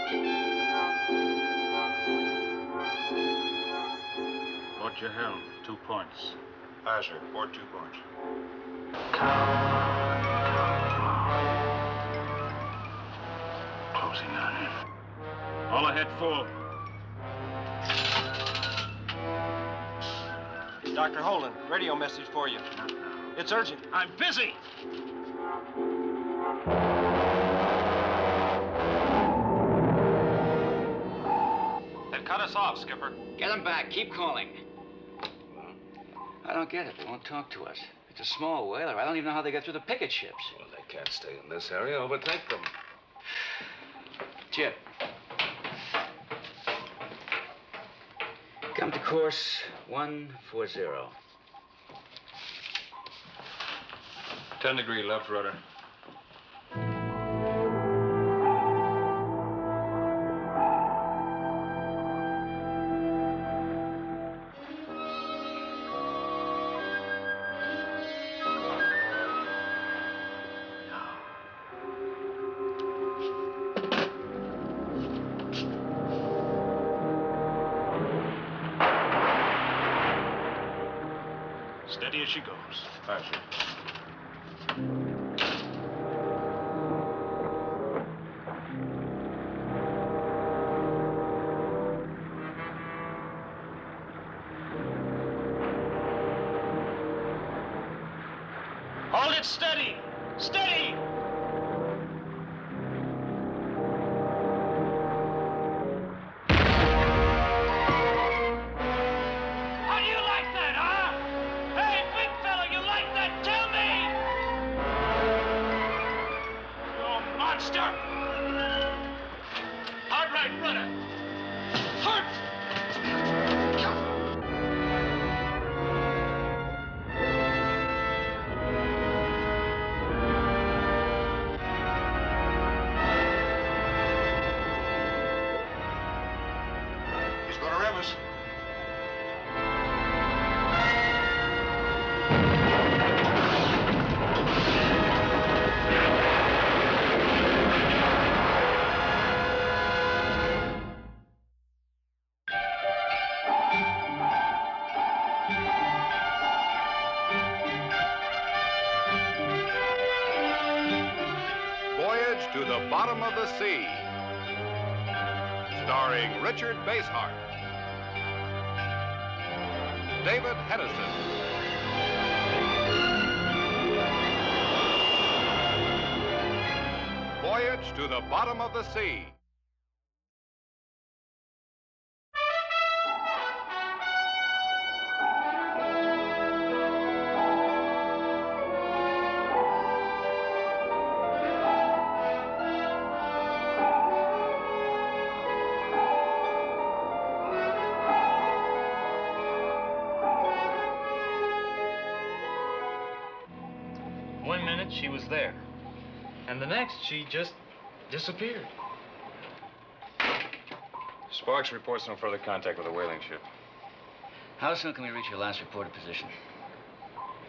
Port your helm, 2 points. Aye, sir. Port 2 points. Closing on him. All ahead full. Dr. Holden, radio message for you. It's urgent. I'm busy. They've cut us off, Skipper. Get them back. Keep calling. I don't get it. They won't talk to us. It's a small whaler. I don't even know how they get through the picket ships. Well, they can't stay in this area. Overtake them. Chip. Come to course 140. 10-degree left rudder. Steady as she goes. Aye, sir. Hold it steady! Steady! How do you like that, huh? Hey, big fella, you like that? Tell me! You monster! Hard right rudder! Hard! He's going to rev us. Voyage to the Bottom of the Sea, starring Richard Basehart, David Hedison, Voyage to the Bottom of the Sea. One minute she was there, and the next she just disappeared. Sparks reports no further contact with the whaling ship. How soon can we reach your last reported position?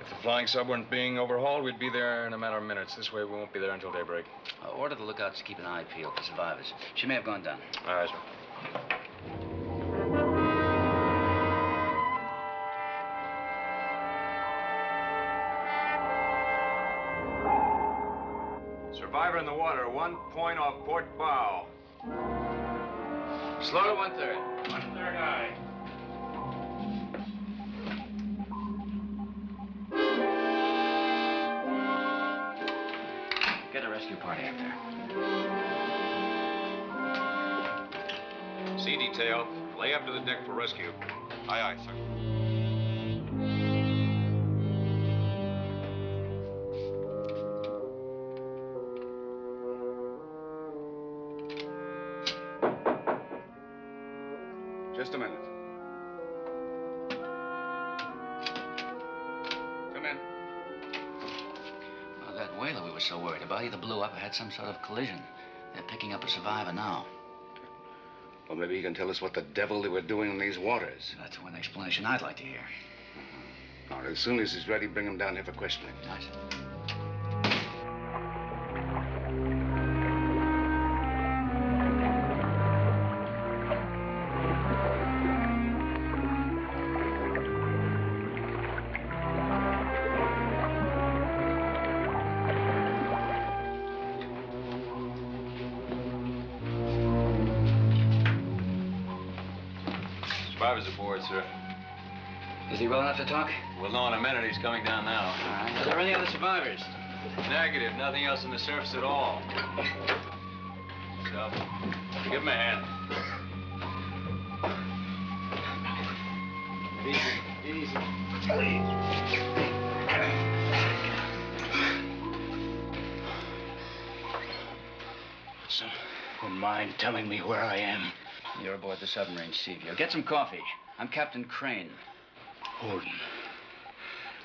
If the flying sub weren't being overhauled, we'd be there in a matter of minutes. This way, we won't be there until daybreak. Order the lookouts to keep an eye peeled for survivors. She may have gone down. Aye, sir. Survivor in the water, 1 point off port bow. Slow to 1/3. 1/3 aye. Get a rescue party up there. Sea detail, lay up to the deck for rescue. Aye, aye, sir. Just a minute. Come in. Well, that whaler we were so worried about either blew up or had some sort of collision. They're picking up a survivor now. Well, maybe he can tell us what the devil they were doing in these waters. That's one explanation I'd like to hear. All right, as soon as he's ready, bring him down here for questioning. Nice. survivors aboard, sir. Is he well enough to talk? We'll know in a minute. He's coming down now. All right. Are there any other survivors? Negative. Nothing else on the surface at all. So, give him a hand. So, wouldn't mind telling me where I am? You're aboard the submarine, Seaview. Get some coffee. I'm Captain Crane. Holden.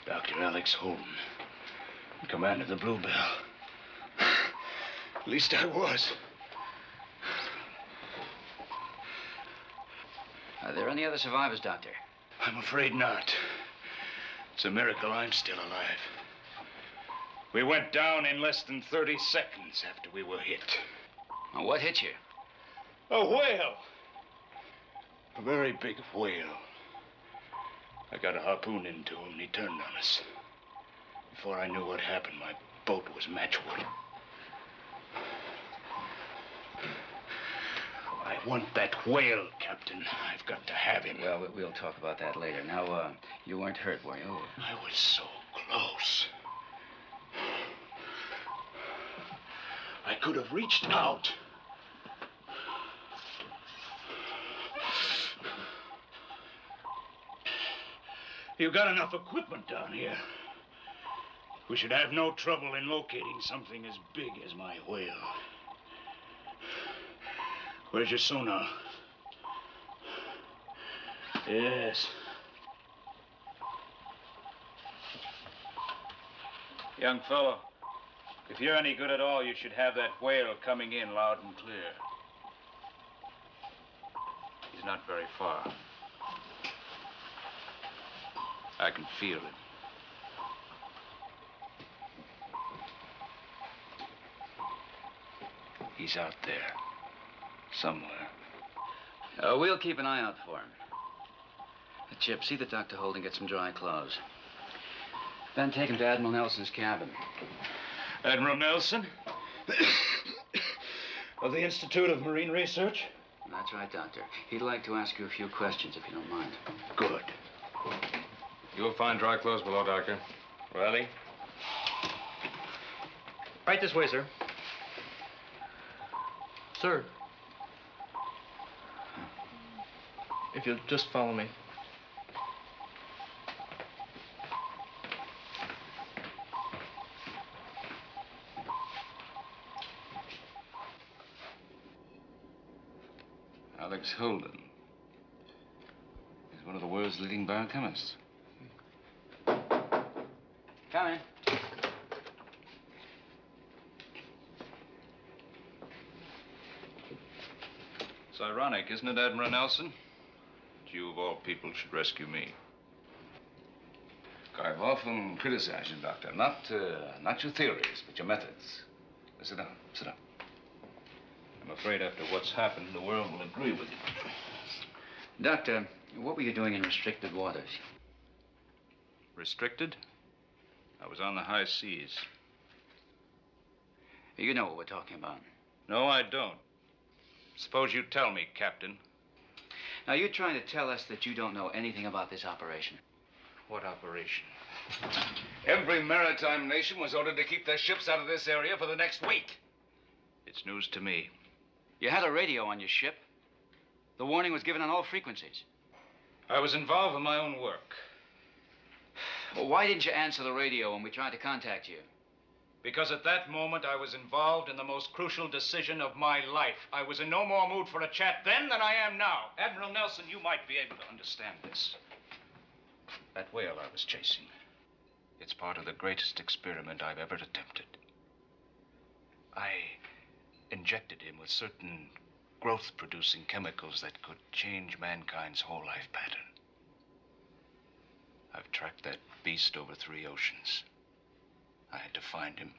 Dr. Alex Holden. Commander of the Bluebell. At least I was. Are there any other survivors, Doctor? I'm afraid not. It's a miracle I'm still alive. We went down in less than 30 seconds after we were hit. Now, what hit you? A whale. A very big whale. I got a harpoon into him and he turned on us. Before I knew what happened, my boat was matchwood. I want that whale, Captain. I've got to have him. Well, we'll talk about that later. Now, you weren't hurt, were you? I was so close. I could have reached out. You got enough equipment down here. We should have no trouble in locating something as big as my whale. Where's your sonar? Yes. Young fellow, if you're any good at all, you should have that whale coming in loud and clear. He's not very far. I can feel him. He's out there. Somewhere. We'll keep an eye out for him. Chip, see that Dr. Holden gets some dry clothes. Then take him to Admiral Nelson's cabin. Admiral Nelson? Of the Institute of Marine Research? That's right, Doctor. He'd like to ask you a few questions, if you don't mind. Good. You'll find dry clothes below, Doctor. Riley? Right this way, sir. Sir. If you'll just follow me. Alex Holden. He's one of the world's leading biochemists. Come in. It's ironic, isn't it, Admiral Nelson? That you, of all people, should rescue me. I've often criticized you, Doctor. Not your theories, but your methods. Sit down. Sit down. I'm afraid after what's happened, the world will agree with you. Doctor, what were you doing in restricted waters? Restricted? I was on the high seas. You know what we're talking about. No, I don't. Suppose you tell me, Captain. Now, you're trying to tell us that you don't know anything about this operation. What operation? Every maritime nation was ordered to keep their ships out of this area for the next week. It's news to me. You had a radio on your ship. The warning was given on all frequencies. I was involved in my own work. Well, why didn't you answer the radio when we tried to contact you? Because at that moment, I was involved in the most crucial decision of my life. I was in no more mood for a chat then than I am now. Admiral Nelson, you might be able to understand this. That whale I was chasing, it's part of the greatest experiment I've ever attempted. I injected him with certain growth-producing chemicals that could change mankind's whole life pattern. I've tracked that beast over 3 oceans. I had to find him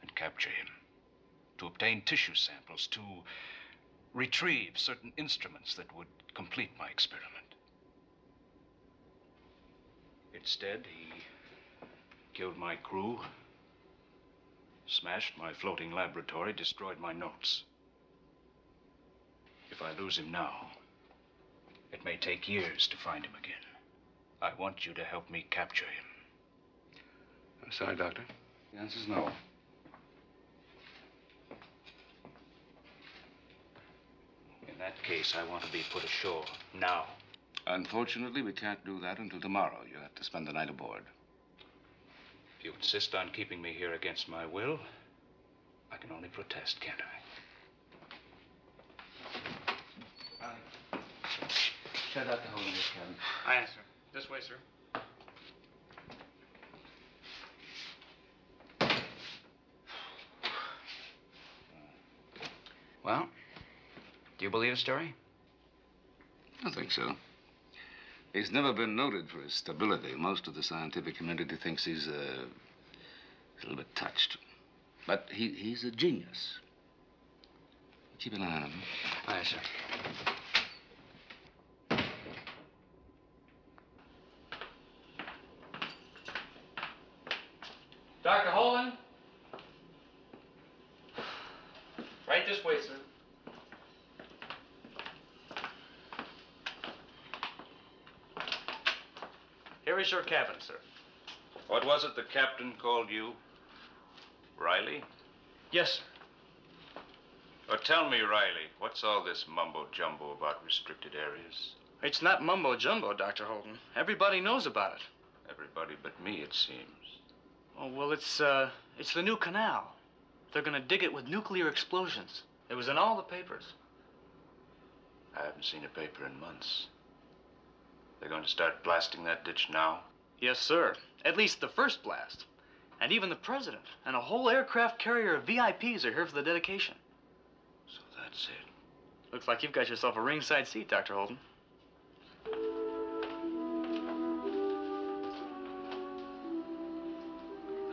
and capture him, to obtain tissue samples, to retrieve certain instruments that would complete my experiment. Instead, he killed my crew, smashed my floating laboratory, destroyed my notes. If I lose him now, It may take years to find him again. I want you to help me capture him. I'm sorry, Doctor. The answer's no. In that case, I want to be put ashore now. Unfortunately, we can't do that until tomorrow. You have to spend the night aboard. If you insist on keeping me here against my will, I can only protest, can't I? Shut up the hole in this cabin. Aye, sir. This way, sir. Well, do you believe his story? I think so. He's never been noted for his stability. Most of the scientific community thinks he's a little bit touched. But he's a genius. Keep an eye on him. Aye, sir. Dr. Holden? Right this way, sir. Here is your cabin, sir. What was it the captain called you? Riley? Yes, sir. Or tell me, Riley, what's all this mumbo-jumbo about restricted areas? It's not mumbo-jumbo, Dr. Holden. Everybody knows about it. Everybody but me, it seems. Oh, well, it's the new canal. They're gonna dig it with nuclear explosions. It was in all the papers. I haven't seen a paper in months. They're going to start blasting that ditch now? Yes, sir. At least the first blast. And even the president and a whole aircraft carrier of VIPs are here for the dedication. So that's it. Looks like you've got yourself a ringside seat, Dr. Holden.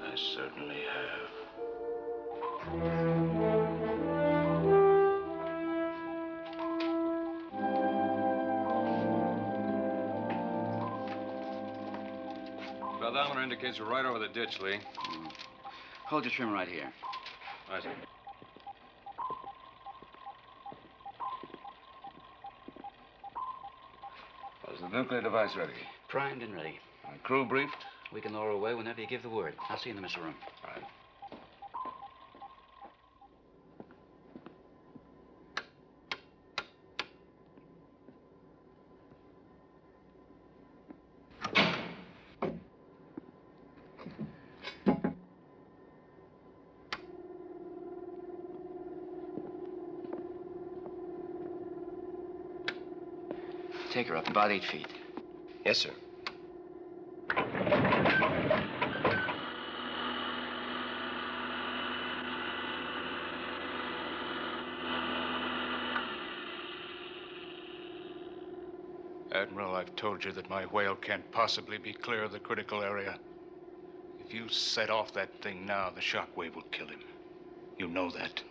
I certainly have. Pedometer indicates we're right over the ditch, Lee. Hold your trim right here. I see. Is the nuclear device ready? Primed and ready. Crew briefed? We can lower away whenever you give the word. I'll see you in the missile room. All right. Take her up about 8 feet. Yes, sir. Admiral, I've told you that my whale can't possibly be clear of the critical area. If you set off that thing now, the shock wave will kill him. You know that.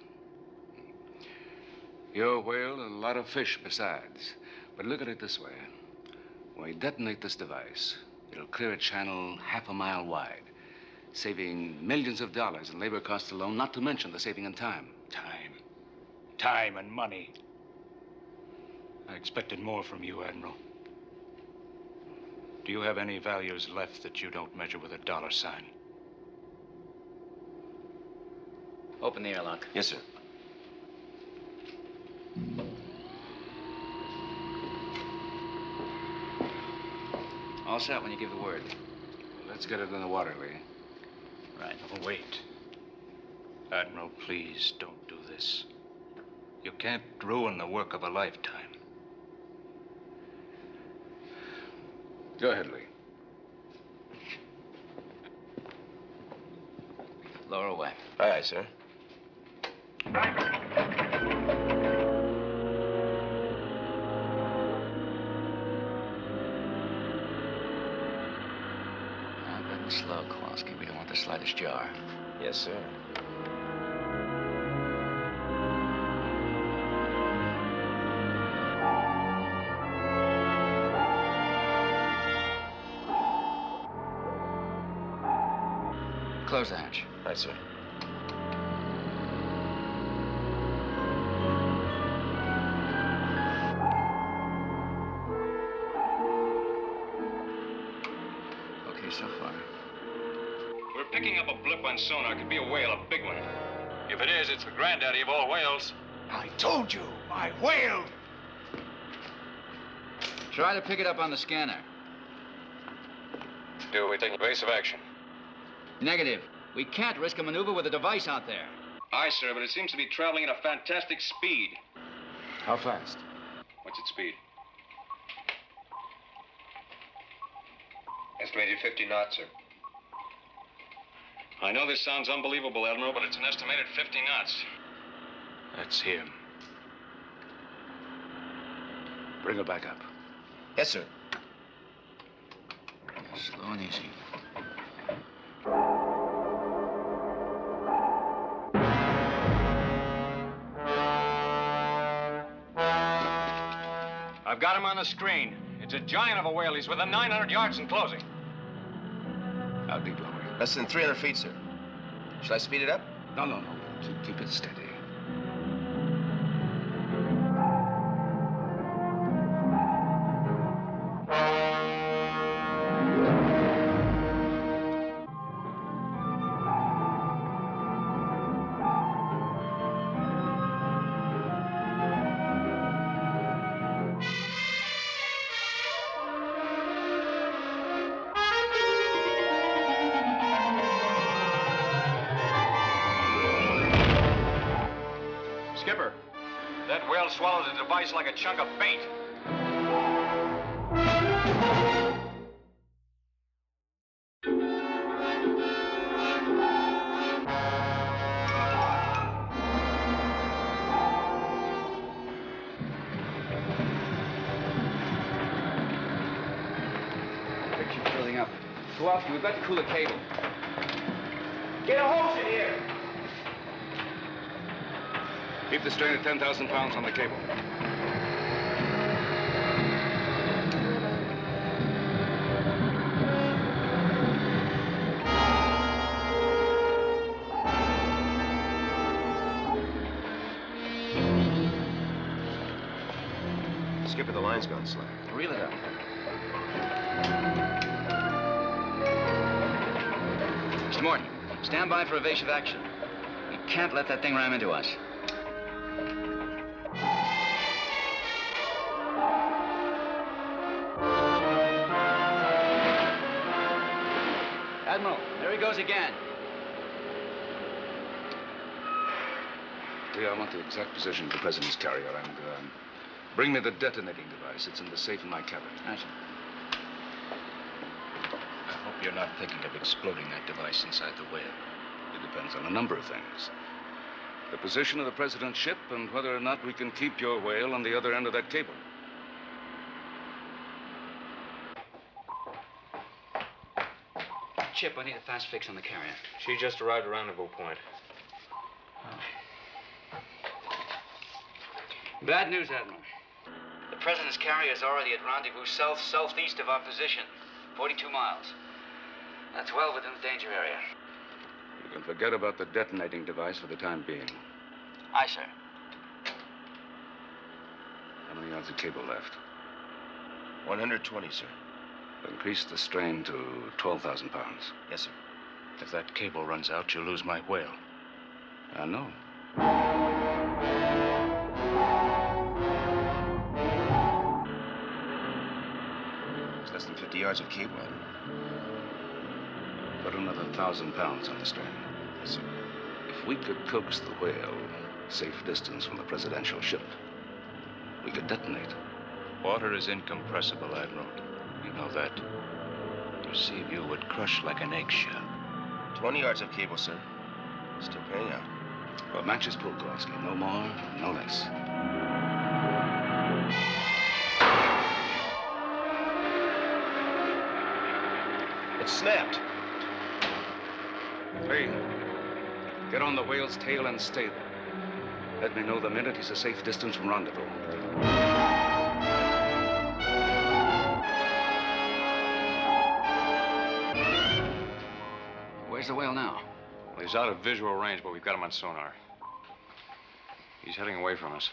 Your whale and a lot of fish besides. But look at it this way. When we detonate this device, it'll clear a channel half a mile wide, saving millions of dollars in labor costs alone, not to mention the saving in time. Time and money. I expected more from you, Admiral. Do you have any values left that you don't measure with a dollar sign? Open the airlock. Yes, sir. All set when you give the word. Let's get it in the water, Lee. Right. Oh, wait. Admiral, please don't do this. You can't ruin the work of a lifetime. Go ahead, Lee. Lower away. Aye, aye, sir. Good and slow, Kowalski. We don't want the slightest jar. Yes, sir. Close the hatch. Aye, sir. so far. We're picking up a blip on sonar. Could be a whale, a big one. If it is, it's the granddaddy of all whales. I told you, my whale! Try to pick it up on the scanner. Do we take evasive action? Negative. We can't risk a maneuver with a device out there. Aye, sir, but it seems to be traveling at a fantastic speed. How fast? What's its speed? Estimated 50 knots, sir. I know this sounds unbelievable, Admiral, but it's an estimated 50 knots. That's him. Bring her back up. Yes, sir. Slow and easy. I've got him on the screen. It's a giant of a whale. He's within 900 yards and closing. How deep are we? Less than 300 feet, sir. Shall I speed it up? No. Keep it steady. Skipper, that whale swallowed the device like a chunk of bait. Keep building up. Kowalski, we've got to cool the cable. Get a hose in here! Keep the strain at 10,000 pounds on the cable. Skipper, the line's gone slack. Reel it up. Mr. Morton, stand by for evasive action. We can't let that thing ram into us. Admiral, there he goes again. Yeah, I want the exact position of the President's carrier, and bring me the detonating device. It's in the safe in my cabin. Aye, sir. I hope you're not thinking of exploding that device inside the whale. It depends on a number of things. The position of the President's ship and whether or not we can keep your whale on the other end of that cable. Chip, I need a fast fix on the carrier. She just arrived at rendezvous point. Bad news, Admiral. The President's carrier is already at rendezvous southeast of our position, 42 miles. That's well within the danger area. You can forget about the detonating device for the time being. Aye, sir. How many yards of cable left? 120, sir. Increase the strain to 12,000 pounds. Yes, sir. If that cable runs out, you'll lose my whale. I know. It's less than 50 yards of cable, Admiral. Put another 1,000 pounds on the strain. Yes, sir. If we could coax the whale safe distance from the presidential ship, we could detonate. Water is incompressible, Admiral. You know that. Your sea view would crush like an eggshell. 20 yards of cable, sir. Still paying out. Well, matches pull, Kowalski. No more, no less. It snapped. Lee, get on the whale's tail and stay there. Let me know the minute he's a safe distance from rendezvous. Where's the whale now? Well, he's out of visual range, but we've got him on sonar. He's heading away from us.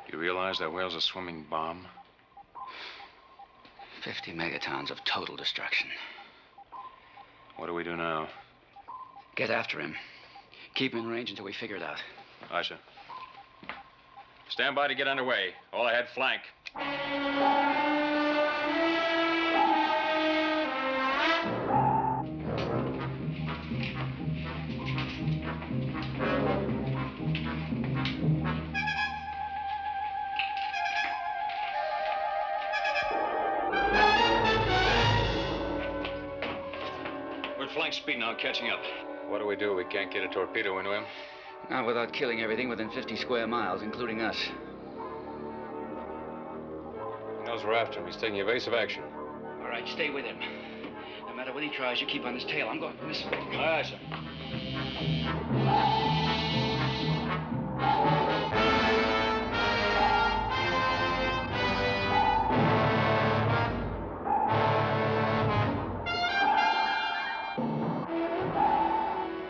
Do you realize that whale's a swimming bomb? 50 megatons of total destruction. What do we do now? Get after him. Keep him in range until we figure it out. Aye, sir. Stand by to get underway. All ahead, flank. We're at flank speed now, catching up. What do? We can't get a torpedo into him. Not without killing everything within 50 square miles, including us. He knows we're after him. He's taking evasive action. All right, stay with him. No matter what he tries, you keep on his tail. I'm going this way. Aye, sir.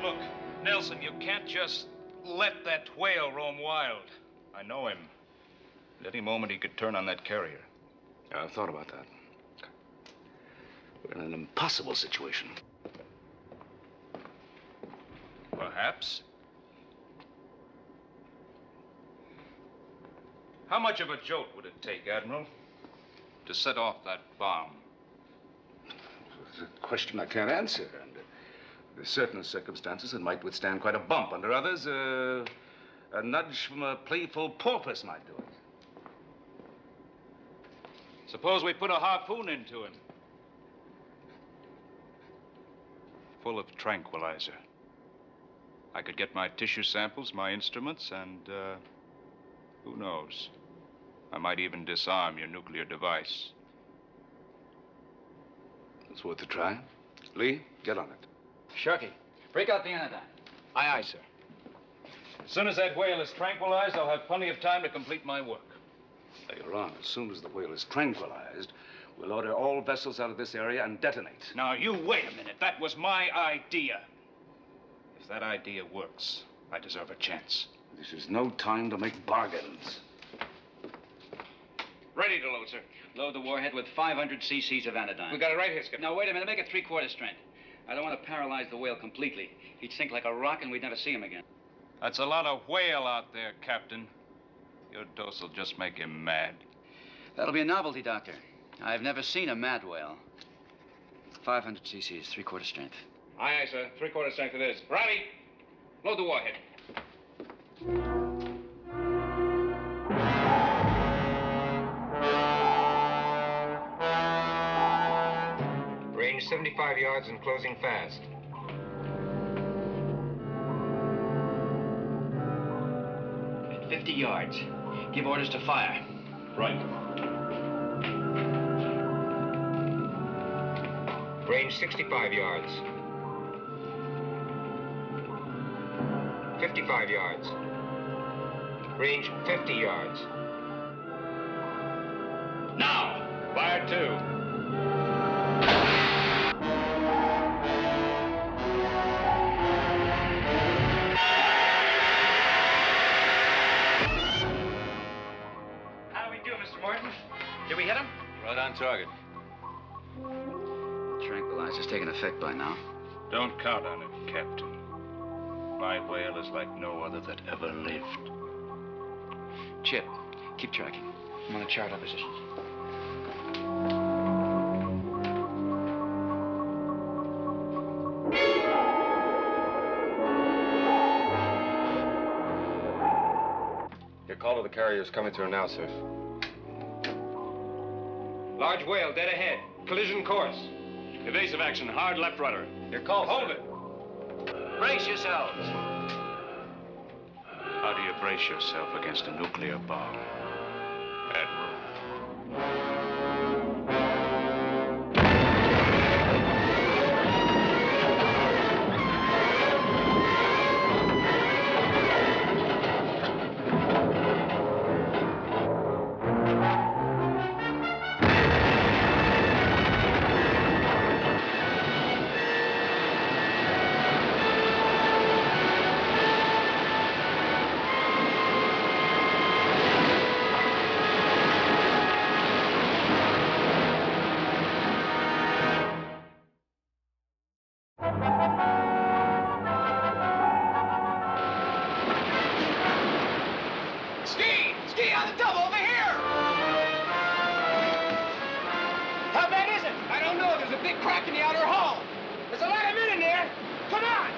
Look, Nelson, you can't just let that whale roam wild. I know him. At any moment, he could turn on that carrier. Yeah, I've thought about that. We're in an impossible situation. Perhaps. How much of a jolt would it take, Admiral, to set off that bomb? It's a question I can't answer. Under certain circumstances, it might withstand quite a bump. Under others, a nudge from a playful porpoise might do it. Suppose we put a harpoon into him. Full of tranquilizer. I could get my tissue samples, my instruments, and, who knows? I might even disarm your nuclear device. It's worth a try. Lee, get on it. Sharky, break out the anodyne. Aye, aye, sir. As soon as that whale is tranquilized, I'll have plenty of time to complete my work. Now, you're wrong. As soon as the whale is tranquilized, we'll order all vessels out of this area and detonate. Now, you wait a minute. That was my idea. If that idea works, I deserve a chance. This is no time to make bargains. Ready to load, sir. Load the warhead with 500 cc's of anodyne. We got it right here, Skipper. Now, wait a minute. Make it 3/4 strength. I don't want to paralyze the whale completely. He'd sink like a rock and we'd never see him again. That's a lot of whale out there, Captain. Your dose will just make him mad. That'll be a novelty, Doctor. I've never seen a mad whale. 500 cc's, 3/4 strength. Aye, aye, sir. 3/4 strength it is. Riley, load the warhead. Range 75 yards and closing fast. At 50 yards. Give orders to fire. Right. Range 65 yards. 55 yards. Range 50 yards. Now, fire 2. Did we hit him? Right on target. Tranquilizer's taken effect by now. Don't count on it, Captain. My whale is like no other that ever lived. Chip, keep tracking. I'm gonna chart our positions. Your call to the carrier is coming through now, sir. Large whale, dead ahead. Collision course. Evasive action, hard left rudder. Your call, Hold sir. it. Brace yourselves. How do you brace yourself against a nuclear bomb, Admiral? crack in the outer hull. There's a lot of men in there. Come on!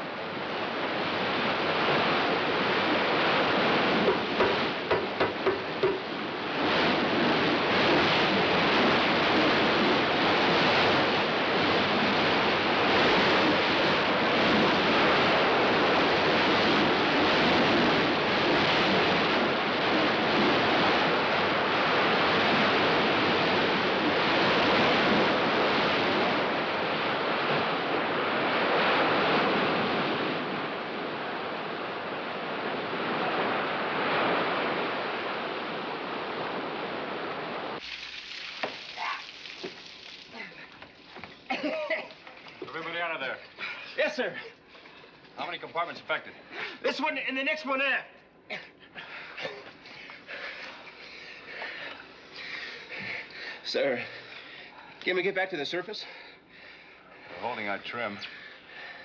Everybody out of there. Yes, sir. How many compartments affected? This one and the next one aft. Sir, can we get back to the surface? We're holding our trim.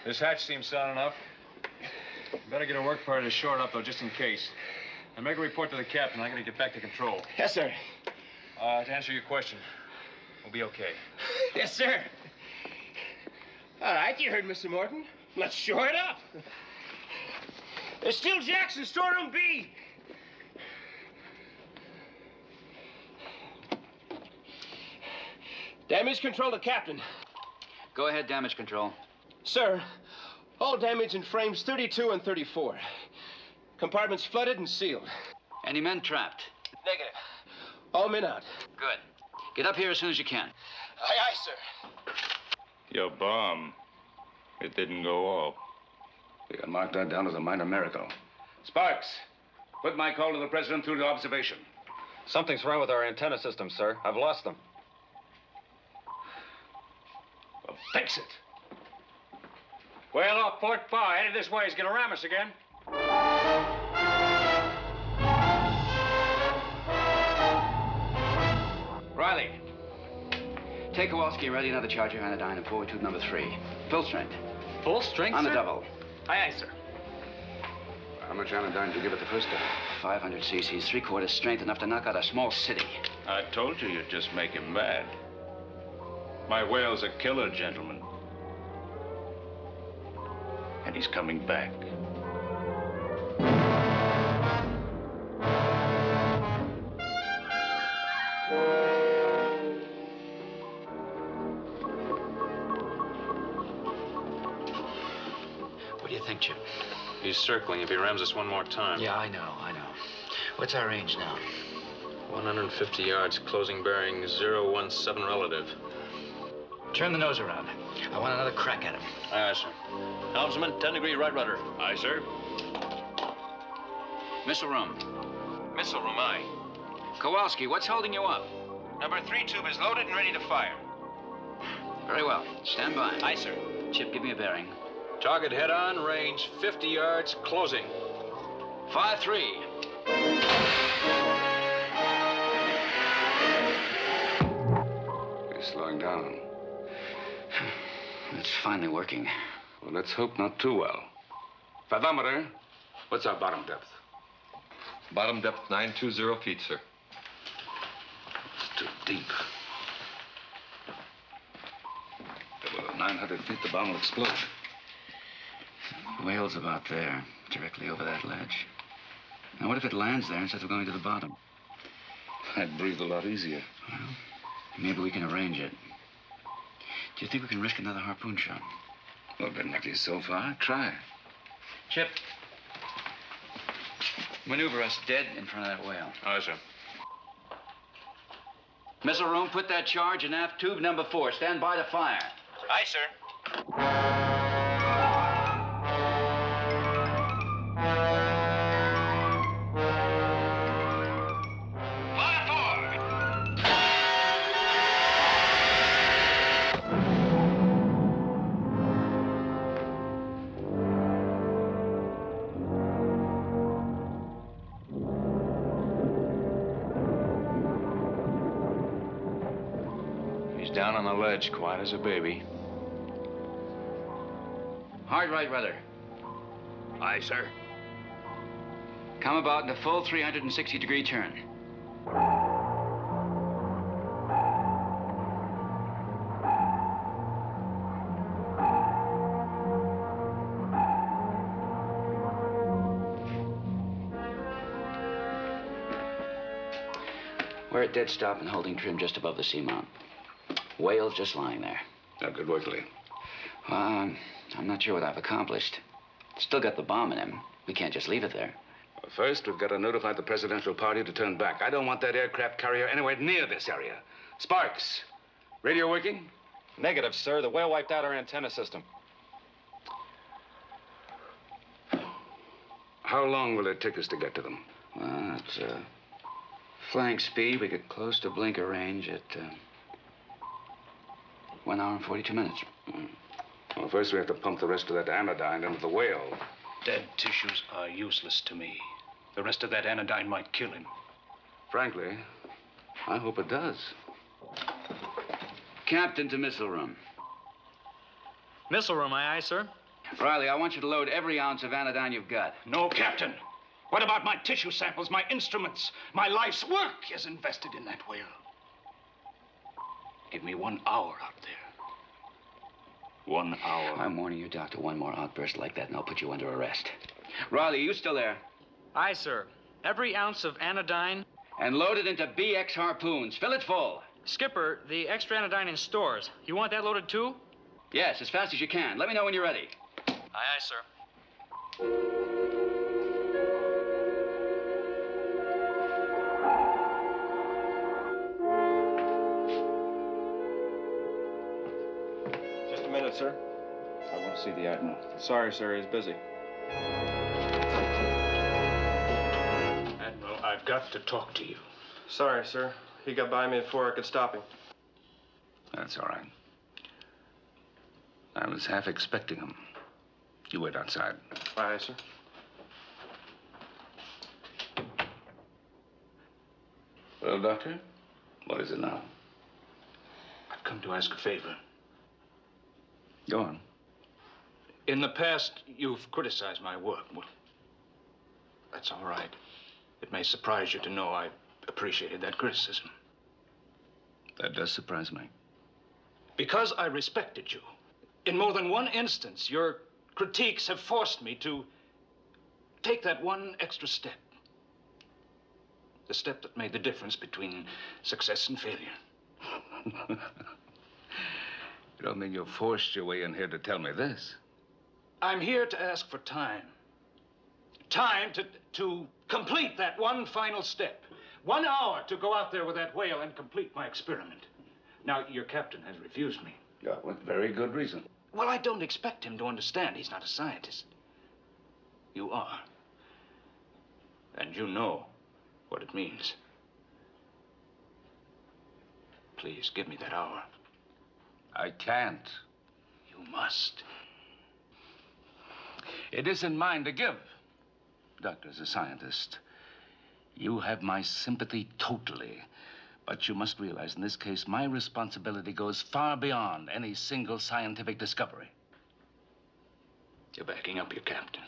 This hatch seems sound enough. Better get a work party short up, though, just in case. And make a report to the captain. I gotta get back to control. Yes, sir. To answer your question, we'll be okay. Yes, sir. All right, you heard Mr. Morton. Let's shore it up. There's still Jackson, storeroom B. Damage control to captain. Go ahead, damage control. Sir, all damage in frames 32 and 34. Compartments flooded and sealed. Any men trapped? Negative. All men out. Good. Get up here as soon as you can. Aye, aye, sir. Your bomb. It didn't go off. We can mark that down as a minor miracle. Sparks, put my call to the president through to observation. Something's wrong with our antenna system, sir. I've lost them. Well, fix it. Well, off port bow, headed this way. He's gonna ram us again. Riley, take Kowalski and ready another charge of anodyne and forward tube number 3. Full strength. Full strength, On sir? the double. Aye, aye, sir. How much anodyne did you give it the first time? 500 cc's, 3/4 strength, enough to knock out a small city. I told you you'd just make him mad. My whale's a killer, gentlemen. And he's coming back. What do you think, Chip? He's circling. If he rams us one more time. Yeah, I know. What's our range now? 150 yards, closing bearing 017 relative. Turn the nose around. I want another crack at him. Aye, sir. Helmsman, 10-degree right rudder. Aye, sir. Missile room. Missile room, aye. Kowalski, what's holding you up? Number 3 tube is loaded and ready to fire. Very well. Stand by. Aye, sir. Chip, give me a bearing. Target head on, range 50 yards, closing. 5-3. He's slowing down. It's finally working. Well, let's hope not too well. Fathometer, what's our bottom depth? Bottom depth 920 feet, sir. It's too deep. At 900 feet, the bomb will explode. Whale's about there, directly over that ledge. Now, what if it lands there instead of going to the bottom? I'd breathe a lot easier. Well, maybe we can arrange it. Do you think we can risk another harpoon shot? Well, been lucky so far. Try. Chip, maneuver us dead in front of that whale. Aye, sir. Missile room, put that charge in aft tube number 4. Stand by to fire. Aye, sir. Down on the ledge, quiet as a baby. Hard right rudder. Aye, sir. Come about in a full 360-degree turn. We're at dead stop and holding trim just above the seamount. Whale's just lying there. Oh, good work, Lee. I'm not sure what I've accomplished. Still got the bomb in him. We can't just leave it there. Well, first, we've got to notify the presidential party to turn back. I don't want that aircraft carrier anywhere near this area. Sparks, radio working? Negative, sir. The whale wiped out our antenna system. How long will it take us to get to them? Well, it's flying speed. We get close to blinker range at 1 hour and 42 minutes. Well, first we have to pump the rest of that anodyne into the whale. Dead tissues are useless to me. The rest of that anodyne might kill him. Frankly, I hope it does. Captain to missile room. Missile room, aye, aye, sir. Riley, I want you to load every ounce of anodyne you've got. No, Captain. What about my tissue samples, my instruments? My life's work is invested in that whale. Give me 1 hour out there. 1 hour. I'm warning you, Doctor. One more outburst like that, and I'll put you under arrest. Riley, you still there? Aye, sir. Every ounce of anodyne. And load it into BX harpoons. Fill it full. Skipper, the extra anodyne in stores. You want that loaded too? Yes, as fast as you can. Let me know when you're ready. Aye, aye, sir. Just a minute, sir. I want to see the Admiral. Sorry, sir. He's busy. Admiral, I've got to talk to you. Sorry, sir. He got by me before I could stop him. That's all right. I was half expecting him. You wait outside. Aye, sir. Well, Doctor, what is it now? I've come to ask a favor. Go on. In the past, you've criticized my work. Well, that's all right. It may surprise you to know I appreciated that criticism. That does surprise me. Because I respected you. In more than one instance, your critiques have forced me to take that one extra step. The step that made the difference between success and failure. You don't mean you forced your way in here to tell me this? I'm here to ask for time. Time to complete that one final step. 1 hour to go out there with that whale and complete my experiment. Now, your captain has refused me. Yeah, with very good reason. Well, I don't expect him to understand. He's not a scientist. You are. And you know what it means. Please, give me that hour. I can't. You must. It isn't mine to give. Doctor, as a scientist, you have my sympathy totally. But you must realize, in this case, my responsibility goes far beyond any single scientific discovery. You're backing up your captain.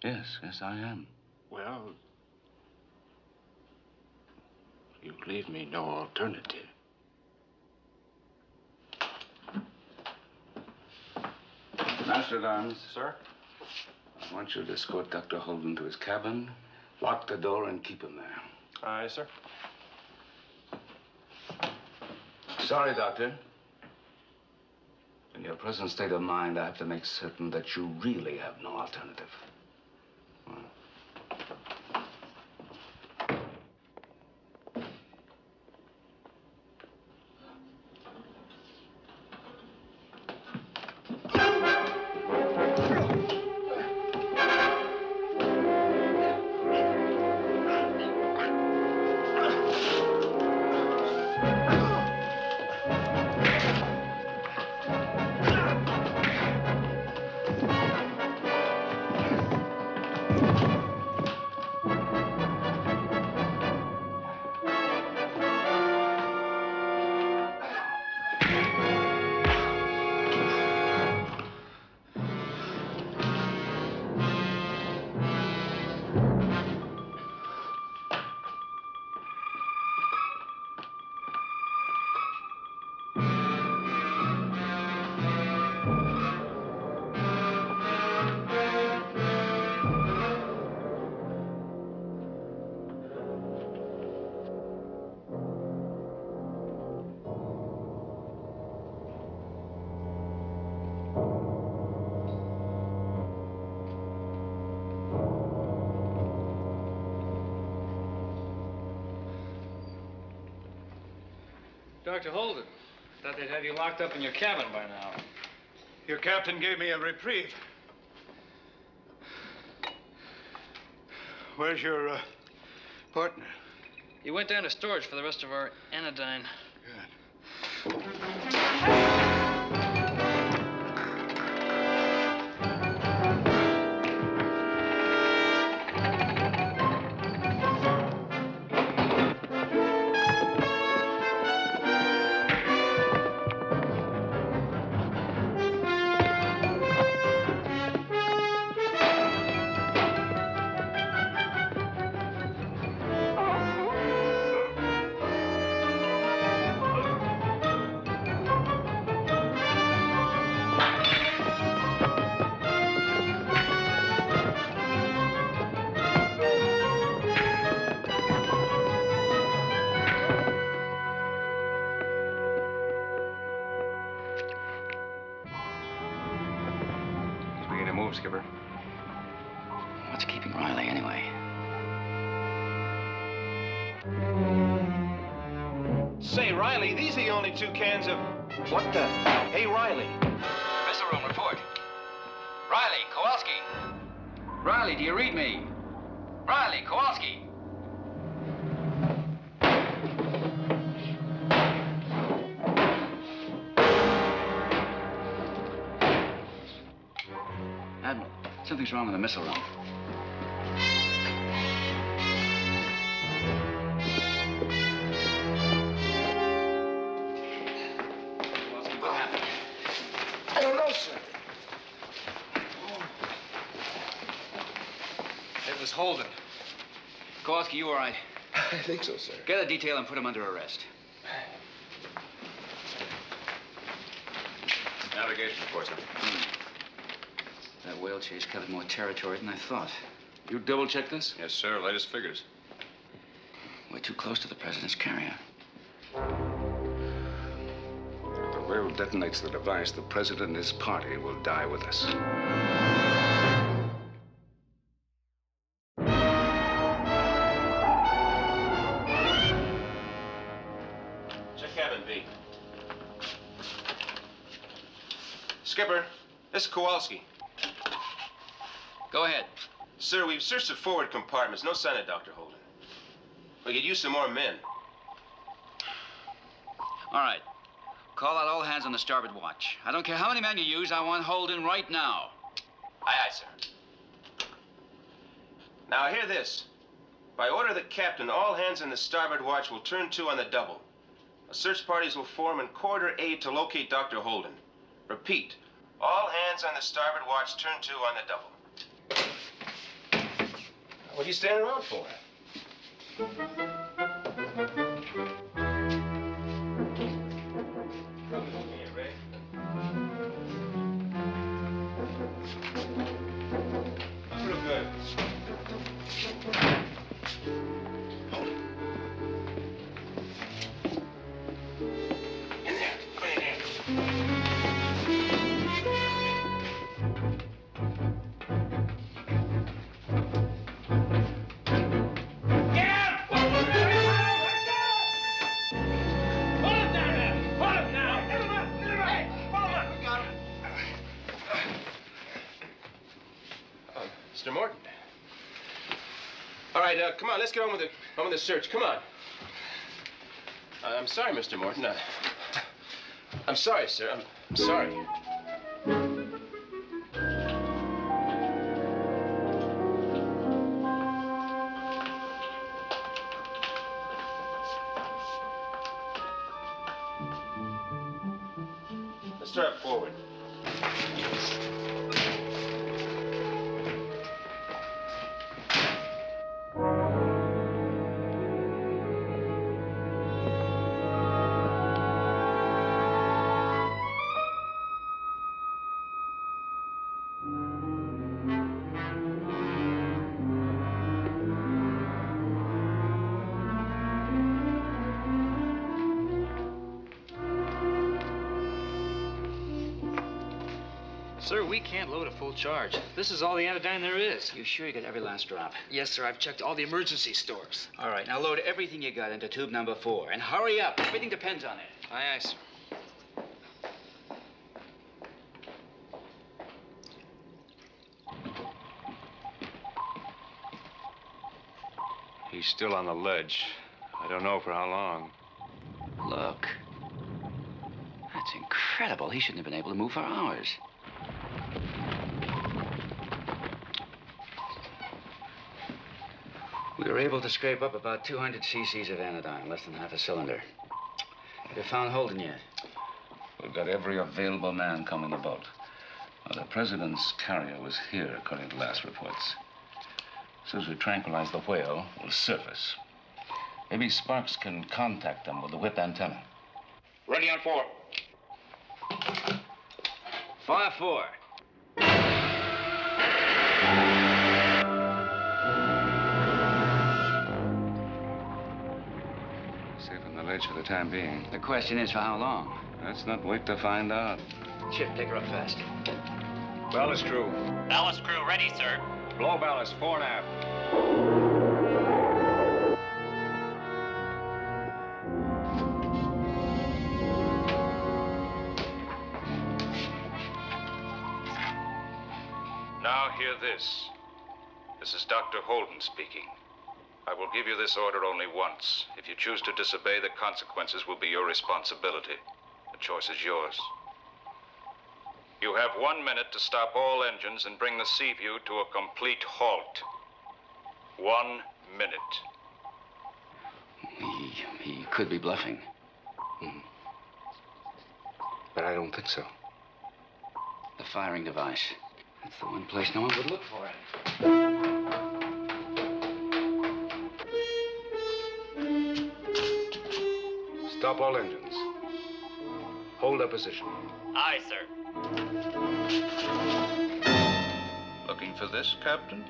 Yes, I am. Well, you leave me no alternative. Master at Arms. Sir? I want you to escort Dr. Holden to his cabin, lock the door, and keep him there. Aye, sir. Sorry, Doctor. In your present state of mind, I have to make certain that you really have no alternative. Dr. Holden. Thought they'd have you locked up in your cabin by now. Your captain gave me a reprieve. Where's your partner? He went down to storage for the rest of our anodyne. Good. Skipper. What's keeping Riley anyway? Say, Riley, these are the only 2 cans of... What the... Hey, Riley. Missile room report. Riley, Kowalski. Riley, do you read me? Riley, Kowalski. Admiral, something's wrong with the missile room. What happened? I don't know, sir. It was Holden. Kowalski, you all right? I think so, sir. Get a detail and put him under arrest. Navigation report, sir. That whale chase covered more territory than I thought. You double-check this? Yes, sir. Latest figures. We're too close to the president's carrier. If the whale detonates the device, the president and his party will die with us. Check cabin B. Skipper, this is Kowalski. Go ahead. Sir, we've searched the forward compartments. No sign of Dr. Holden. We could use some more men. All right. Call out all hands on the starboard watch. I don't care how many men you use, I want Holden right now. Aye, aye, sir. Now, hear this. By order of the captain, all hands on the starboard watch will turn to on the double. Search parties will form in corridor A to locate Dr. Holden. Repeat. All hands on the starboard watch turn to on the double. What are you standing around for? Real good. In there. Go in there. Mr. Morton. All right, come on, let's get on with the search. Come on. I'm sorry, Mr. Morton. I'm sorry, sir. I'm sorry. Let's start forward. Sir, we can't load a full charge. This is all the anodyne there is. You sure you got every last drop? Yes, sir. I've checked all the emergency stores. All right, now load everything you got into tube number 4. And hurry up. Everything depends on it. Aye, aye, sir. He's still on the ledge. I don't know for how long. Look. That's incredible. He shouldn't have been able to move for hours. We were able to scrape up about 200 cc's of anodyne, less than half a cylinder. Have you found Holden yet? We've got every available man coming about. Now, the president's carrier was here, according to last reports. As soon as we tranquilize the whale, we'll surface. Maybe Sparks can contact them with the whip antenna. Ready on 4. Fire 4. Safe on the ledge for the time being. The question is, for how long? Let's not wait to find out. Chip, take her up fast. Ballast crew. Ballast crew ready, sir. Blow ballast, 4 and aft. Now hear this. This is Dr. Holden speaking. I will give you this order only once. If you choose to disobey, the consequences will be your responsibility. The choice is yours. You have 1 minute to stop all engines and bring the Seaview to a complete halt. 1 minute. He could be bluffing. But I don't think so. The firing device. That's the one place no one would look for it. Stop all engines. Hold our position. Aye, sir. Looking for this, Captain?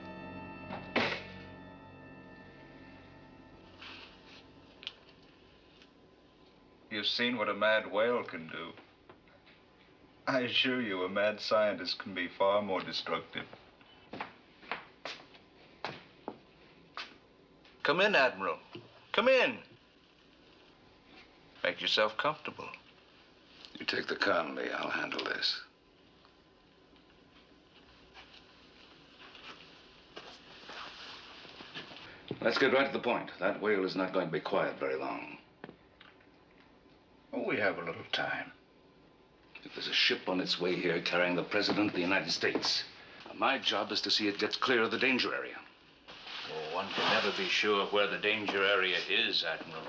You've seen what a mad whale can do. I assure you, a mad scientist can be far more destructive. Come in, Admiral. Come in. Make yourself comfortable. You take the Conley, I'll handle this. Let's get right to the point. That whale is not going to be quiet very long. Oh, we have a little time. If there's a ship on its way here carrying the President of the United States, my job is to see it gets clear of the danger area. Oh, one can never be sure where the danger area is, Admiral.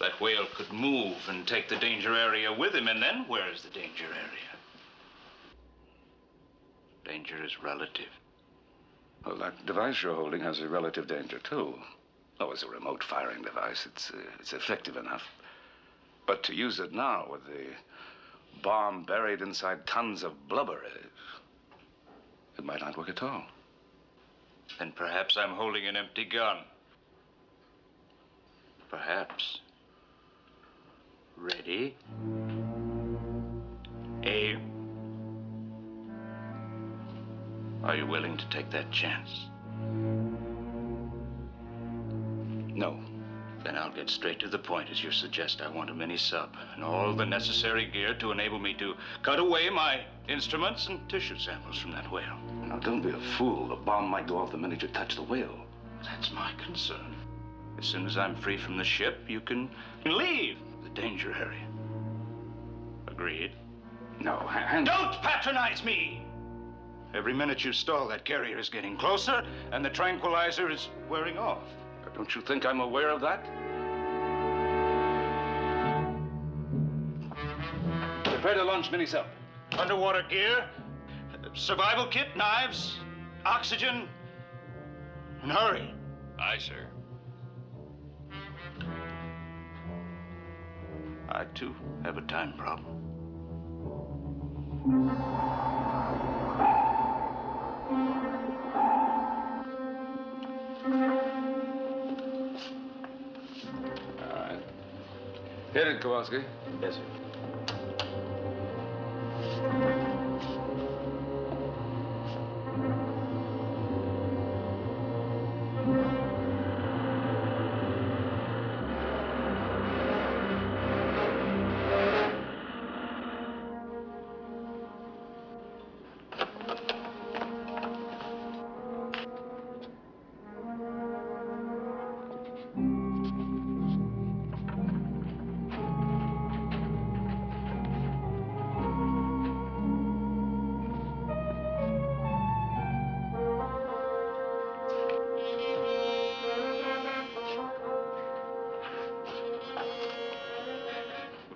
That whale could move and take the danger area with him, and then where's the danger area? Danger is relative. Well, that device you're holding has a relative danger, too. Oh, as a remote firing device, it's effective enough. But to use it now with the bomb buried inside tons of blubber, it might not work at all. Then perhaps I'm holding an empty gun. Perhaps. Ready? Aim. Are you willing to take that chance? No. Then I'll get straight to the point, as you suggest. I want a mini-sub and all the necessary gear to enable me to cut away my instruments and tissue samples from that whale. Now, don't be a fool. The bomb might go off the minute you touch the whale. That's my concern. As soon as I'm free from the ship, you can leave the danger area. Agreed? No, and... Don't patronize me! Every minute you stall, that carrier is getting closer, and the tranquilizer is wearing off. Don't you think I'm aware of that? Prepare to launch mini-sub. Underwater gear, survival kit, knives, oxygen, and hurry. Aye, sir. I, too, have a time problem. All right. Hit it, Kowalski. Yes, sir.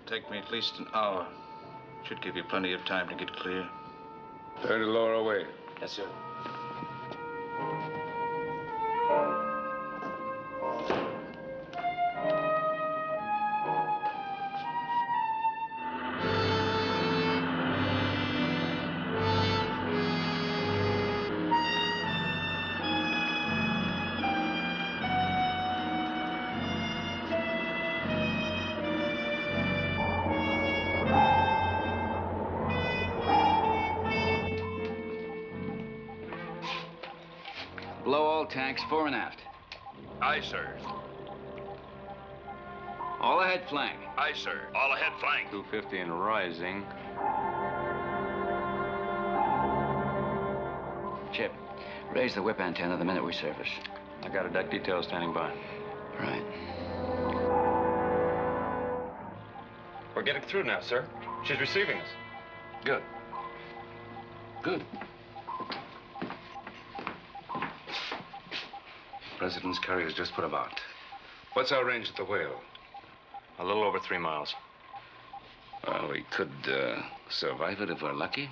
take me at least an hour. Should give you plenty of time to get clear. 30 lower away. Yes, sir. Blow all tanks fore and aft. Aye, sir. All ahead flank. Aye, sir. All ahead flank. 250 and rising. Chip, raise the whip antenna the minute we surface. I got a deck detail standing by. Right. We're getting through now, sir. She's receiving us. Good. Good. President's carrier's just put about. What's our range at the whale? A little over 3 miles. Well, we could survive it if we're lucky.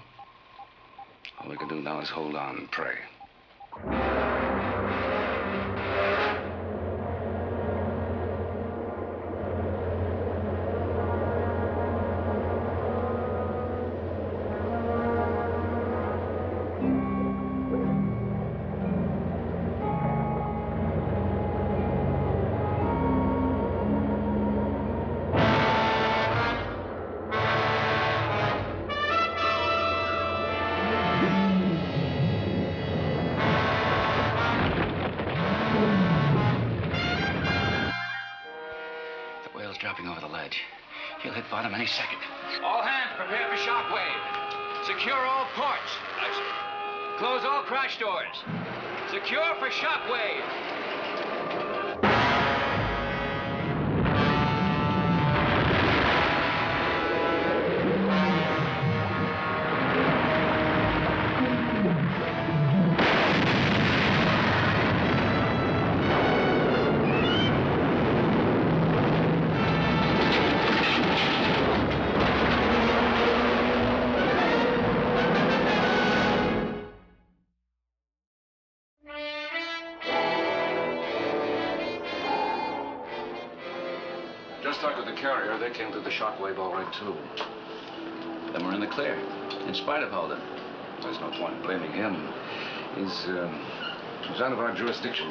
All we can do now is hold on and pray. Dropping over the ledge. He'll hit bottom any second. All hands, prepare for shockwave. Secure all ports. Aye, sir. Close all crash doors. Secure for shockwave. Just talked to the carrier. They came through the shockwave all right, too. Then we're in the clear, in spite of Holden. There's no point in blaming him. He's out of our jurisdiction.